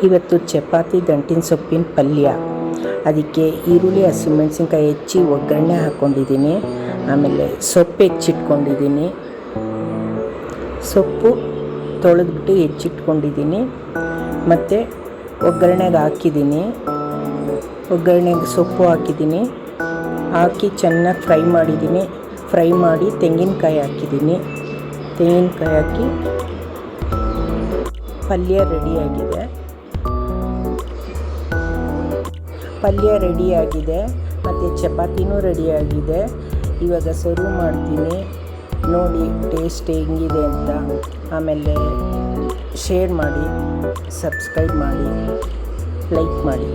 ಇವತ್ತು ಚಪಾತಿ ದಂಟಿನ ಸೊಪ್ಪಿನ ಪಲ್ಯ. ಅದಕ್ಕೆ ಈರುಳ್ಳಿ ಹಸಿಮೆಣಸಿನ್ಕಾಯಿ ಹೆಚ್ಚಿ ಒಗ್ಗರಣೆ ಹಾಕ್ಕೊಂಡಿದ್ದೀನಿ. ಆಮೇಲೆ ಸೊಪ್ಪು ಹೆಚ್ಚಿಟ್ಕೊಂಡಿದ್ದೀನಿ. ಸೊಪ್ಪು ತೊಳೆದ್ಬಿಟ್ಟು ಹೆಚ್ಚಿಟ್ಕೊಂಡಿದ್ದೀನಿ. ಮತ್ತು ಒಗ್ಗರಣೆಗೆ ಹಾಕಿದ್ದೀನಿ. ಒಗ್ಗರಣೆಗೆ ಸೊಪ್ಪು ಹಾಕಿದ್ದೀನಿ. ಹಾಕಿ ಚೆನ್ನಾಗಿ ಫ್ರೈ ಮಾಡಿದ್ದೀನಿ. ಫ್ರೈ ಮಾಡಿ ತೆಂಗಿನಕಾಯಿ ಹಾಕಿದ್ದೀನಿ. ತೆಂಗಿನಕಾಯಿ ಹಾಕಿ ಪಲ್ಯ ರೆಡಿಯಾಗಿದೆ. ಮತ್ತು ಚಪಾತಿನೂ ರೆಡಿಯಾಗಿದೆ. ಇವಾಗ ಸರ್ವ್ ಮಾಡ್ತೀನಿ. ನೋಡಿ ಟೇಸ್ಟ್ ಹೆಂಗಿದೆ ಅಂತ. ಆಮೇಲೆ ಶೇರ್ ಮಾಡಿ, ಸಬ್ಸ್ಕ್ರೈಬ್ ಮಾಡಿ, ಲೈಕ್ ಮಾಡಿ.